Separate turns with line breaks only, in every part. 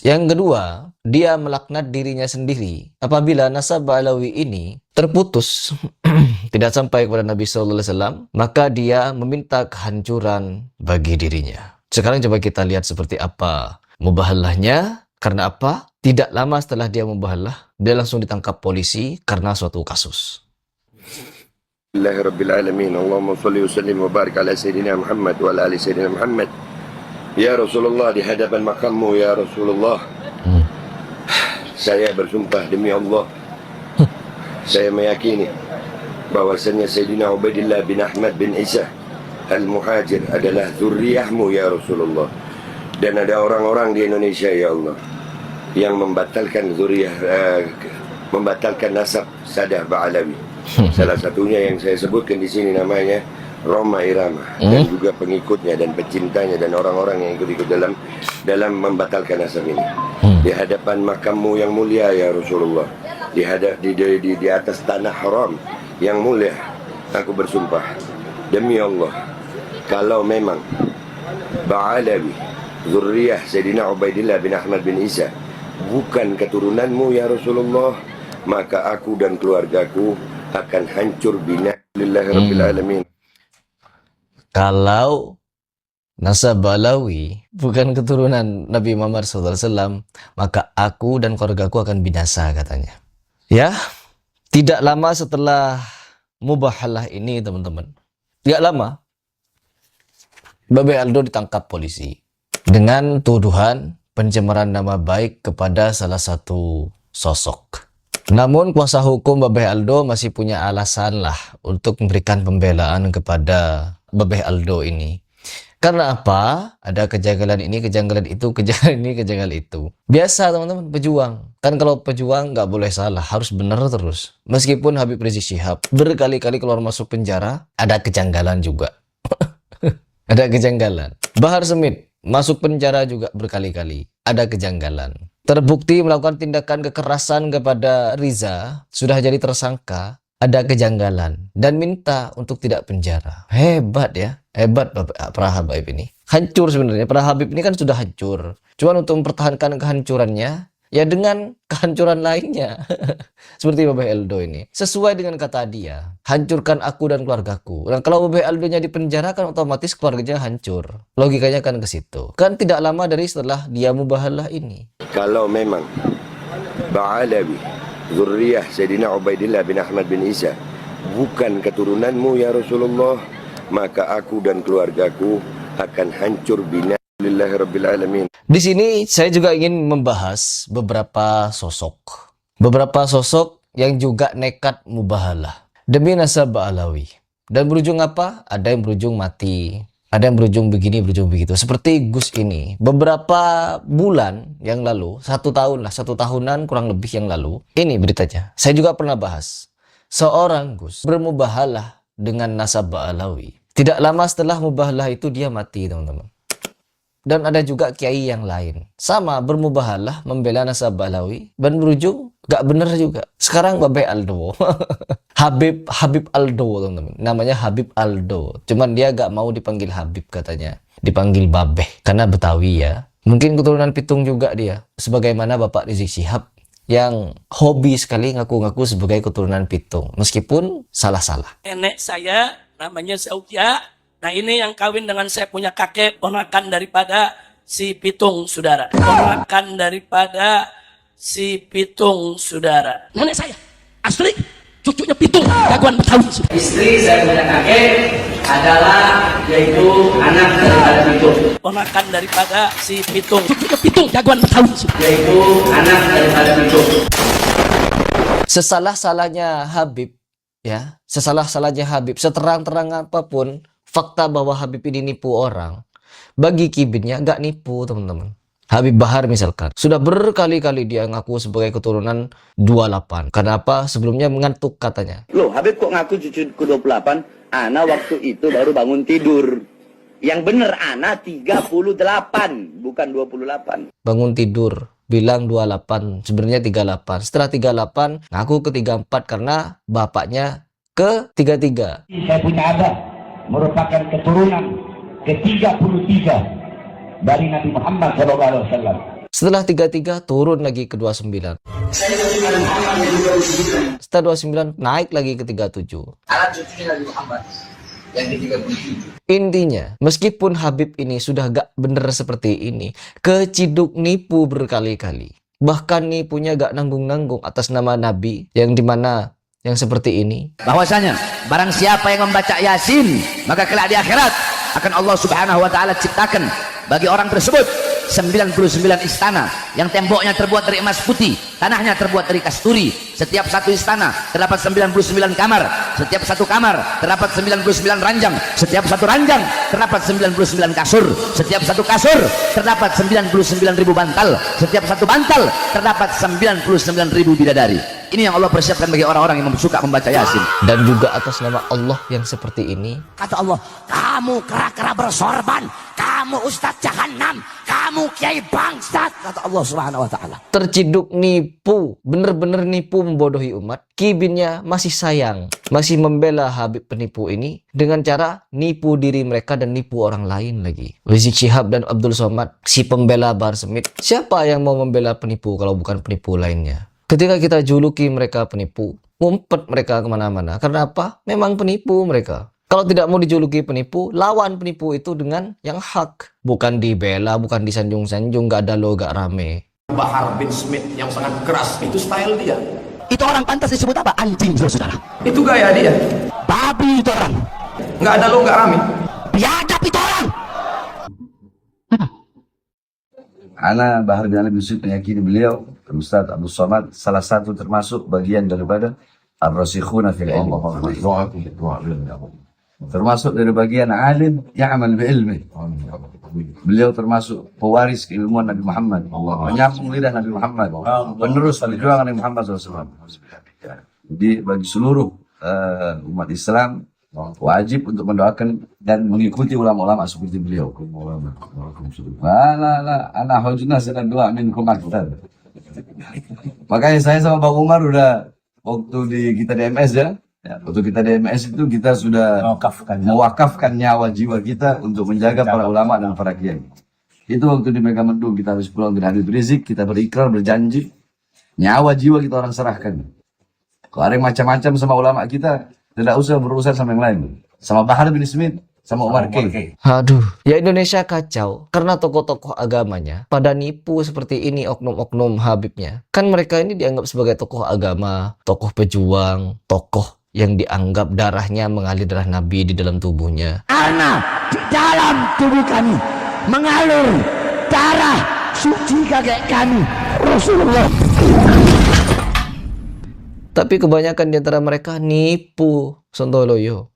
Yang kedua, dia melaknat dirinya sendiri. Apabila nasab Alawi ini terputus, tidak sampai kepada Nabi SAW, maka dia meminta kehancuran bagi dirinya. Sekarang coba kita lihat seperti apa mubahalahnya. Karena apa? Tidak lama setelah dia mubahalah, dia langsung ditangkap polisi karena suatu kasus.
Alhamdulillahirrabbilalamin. Allahumma salli wa sallim wa barik ala Sayyidina Muhammad wa ala ali Sayyidina Muhammad. Ya Rasulullah, di hadapan makammu ya Rasulullah, saya bersumpah demi Allah, saya meyakini bahwasannya Sayyidina Ubaidillah bin Ahmad bin Isa Al-Muhajir adalah zurriyahmu ya Rasulullah. Dan ada orang-orang di Indonesia ya Allah yang membatalkan membatalkan nasab Sadah Ba'alawi. Salah satunya yang saya sebutkan di sini namanya Roma Irama, dan juga pengikutnya dan pecintanya dan orang-orang yang ikut-ikut dalam membatalkan nasab ini. Di hadapan makammu yang mulia ya Rasulullah, di atas tanah haram yang mulia, aku bersumpah demi Allah, kalau memang Ba'alawi zurriyah Sayyidina Ubaidillah bin Ahmad bin Isa bukan keturunanmu ya Rasulullah, maka aku dan keluargaku akan hancur binalillahi rabbil alamin.
Kalau nasab Alawi bukan keturunan Nabi Muhammad SAW, maka aku dan keluargaku akan binasa, katanya. Ya, tidak lama setelah mubahalah ini, teman-teman, tidak lama, Babe Aldo ditangkap polisi dengan tuduhan pencemaran nama baik kepada salah satu sosok. Namun kuasa hukum Babe Aldo masih punya alasan lah untuk memberikan pembelaan kepada Babe Aldo ini. Karena apa? Ada kejanggalan ini, kejanggalan itu, kejanggalan ini, kejanggalan itu. Biasa teman-teman, pejuang. Kan kalau pejuang nggak boleh salah, harus benar terus. Meskipun Habib Rizik Syihab berkali-kali keluar masuk penjara, ada kejanggalan juga. Ada kejanggalan. Bahar Smith masuk penjara juga berkali-kali. Ada kejanggalan. Terbukti melakukan tindakan kekerasan kepada Riza, sudah jadi tersangka, ada kejanggalan. Dan minta untuk tidak penjara. Hebat ya. Hebat para Habib ini. Hancur sebenarnya. Para Habib ini kan sudah hancur. Cuman untuk mempertahankan kehancurannya, ya dengan kehancuran lainnya. Seperti Babe Aldo ini. Sesuai dengan kata dia, hancurkan aku dan keluargaku. Dan kalau Babe Aldonya dipenjara kan otomatis keluarganya hancur. Logikanya kan ke situ. Kan tidak lama dari setelah dia mubahalah ini.
Kalau memang Ba'alawi zurriyah Sayyidina Ubaidillah bin Ahmad bin Isa bukan keturunanmu ya Rasulullah, maka aku dan keluargaku akan hancur binalillahi rabbil alamin.
Di sini saya juga ingin membahas beberapa sosok. Beberapa sosok yang juga nekat mubahalah demi nasab Alawi. Dan berujung apa? Ada yang berujung mati. Ada yang berujung begini, berujung begitu. Seperti Gus ini. Beberapa bulan yang lalu, 1 tahun lah, 1 tahunan kurang lebih yang lalu. Ini beritanya. Saya juga pernah bahas. Seorang Gus bermubahalah dengan nasab Alawi. Tidak lama setelah mubahalah itu dia mati, teman-teman. Dan ada juga kiai yang lain. Sama bermubahalah membela nasab Alawi. Dan berujung gak bener juga. Sekarang Babe Aldo. Habib Aldo, teman-teman. Namanya Habib Aldo. Cuman dia gak mau dipanggil Habib katanya. Dipanggil Babeh. Karena Betawi ya. Mungkin keturunan Pitung juga dia. Sebagaimana Bapak Rizik Syihab. Yang hobi sekali ngaku-ngaku sebagai keturunan Pitung. Meskipun salah-salah.
Nenek saya namanya Zaudia. Nah ini yang kawin dengan saya punya kakek, ponakan daripada si Pitung, saudara. Ponakan daripada si Pitung, saudara. Nenek saya, asli, cucunya Pitung, jagoan Betawi.
Istri saya punya kakek adalah yaitu anak daripada Pitung.
Ponakan daripada si Pitung, cucunya Pitung, jagoan Betawi.
Yaitu anak daripada Pitung.
Sesalah-salahnya Habib, ya, sesalah-salahnya Habib, seterang-terang apapun fakta bahwa Habib ini nipu orang, bagi kibitnya nggak nipu, teman-teman. Habib Bahar misalkan, sudah berkali-kali dia ngaku sebagai keturunan 28. Kenapa? Sebelumnya mengantuk katanya.
Loh, Habib kok ngaku cucu ke 28? Ana waktu itu baru bangun tidur. Yang bener Ana 38, bukan 28.
Bangun tidur, bilang 28, sebenarnya 38. Setelah 38, ngaku ke 34 karena bapaknya ke 33.
Saya punya abah merupakan keturunan ke-33 dari Nabi Muhammad SAW.
Setelah 33 turun lagi ke 29. Setelah 29 naik lagi ke 37.
Alat cucunya Nabi Muhammad yang ke-37.
Intinya, meskipun Habib ini sudah gak bener seperti ini, keciduk nipu berkali-kali. Bahkan nipunya gak nanggung-nanggung atas nama Nabi yang dimana yang seperti ini.
Bahwasanya barang siapa yang membaca Yasin, maka kelak di akhirat akan Allah Subhanahu wa taala ciptakan bagi orang tersebut 99 istana yang temboknya terbuat dari emas putih, tanahnya terbuat dari kasturi. Setiap satu istana terdapat 99 kamar, setiap satu kamar terdapat 99 ranjang, setiap satu ranjang terdapat 99 kasur, setiap satu kasur terdapat 99.000 bantal, setiap satu bantal terdapat 99.000 bidadari. Ini yang Allah persiapkan bagi orang-orang yang suka membaca Yasin.
Dan juga atas nama Allah yang seperti ini.
Kata Allah, kamu kera-kera bersorban, kamu ustadz jahanam, kamu kiai bangsat. Kata Allah Subhanahu wa taala.
Terciduk nipu, bener-bener nipu membodohi umat. Kibinnya masih sayang, masih membela Habib penipu ini dengan cara nipu diri mereka dan nipu orang lain lagi. Rizik Syihab dan Abdul Somad, si pembela Bahar Smith. Siapa yang mau membela penipu kalau bukan penipu lainnya? Ketika kita juluki mereka penipu, ngumpet mereka kemana-mana. Karena apa? Memang penipu mereka. Kalau tidak mau dijuluki penipu, lawan penipu itu dengan yang hak. Bukan dibela, bukan disanjung-sanjung, gak ada lo, gak rame.
Bahar bin Smith yang sangat keras, itu style dia.
Itu orang pantas disebut apa? Anjing, saudara.
Itu gaya dia.
Babi itu orang.
Nggak ada lo, nggak rame.
Biadab itu orang.
Ana Bahar bin Ali bin Smith meyakini beliau, Ustaz Abdul Somad, salah satu termasuk bagian daripada ar-rasikhuna fil ilmi. Termasuk dari bagian alim yang amal bi'ilmi. Beliau termasuk pewaris keilmuan Nabi Muhammad, penyambung lidah Nabi Muhammad, penerus perjuangan Nabi Muhammad SAW. Jadi bagi seluruh umat Islam wajib untuk mendoakan dan mengikuti ulama-ulama seperti beliau. Anak hujunah sedang doa minkum aktar. Makanya saya sama Bang Umar udah waktu kita di MS ya. Waktu kita di MS itu kita sudah mewakafkan nyawa jiwa kita untuk menjaga para ulama dan para kiai. Itu waktu di Megamendung kita habis pulang dari Habib Rizik, kita berikrar berjanji nyawa jiwa kita orang serahkan. Kalau ada yang macam-macam sama ulama kita, tidak usah berurusan sama yang lain. Sama Bahar bin Smith, sama Umar K.
Aduh, ya Indonesia kacau. Karena tokoh-tokoh agamanya pada nipu seperti ini oknum-oknum Habibnya. Kan mereka ini dianggap sebagai tokoh agama, tokoh pejuang, tokoh yang dianggap darahnya mengalir darah Nabi di dalam tubuhnya.
Karena di dalam tubuh kami mengalir darah suci kakek kami, Rasulullah.
Tapi kebanyakan di antara mereka nipu sontoloyo.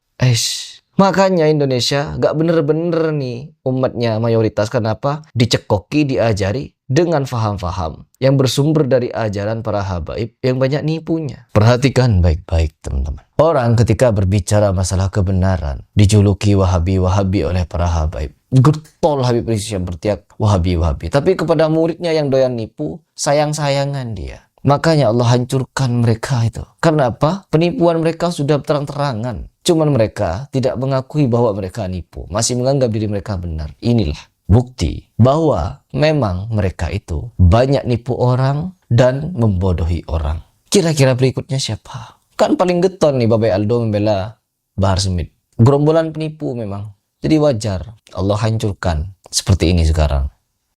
Makanya Indonesia gak bener-bener nih umatnya mayoritas. Kenapa? Dicekoki, diajari dengan faham-faham yang bersumber dari ajaran para habaib yang banyak nipunya. Perhatikan baik-baik teman-teman. Orang ketika berbicara masalah kebenaran dijuluki Wahabi-Wahabi oleh para habaib. Getol Habib Rizik yang bertiak Wahabi-Wahabi. Tapi kepada muridnya yang doyan nipu, sayang-sayangan dia. Makanya Allah hancurkan mereka itu. Karena apa? Penipuan mereka sudah terang-terangan. Cuman mereka tidak mengakui bahwa mereka nipu. Masih menganggap diri mereka benar. Inilah bukti bahwa memang mereka itu banyak nipu orang dan membodohi orang. Kira-kira berikutnya siapa? Kan paling geton nih Babai Aldo membela Bahar Smith. Gerombolan penipu memang. Jadi wajar Allah hancurkan seperti ini sekarang.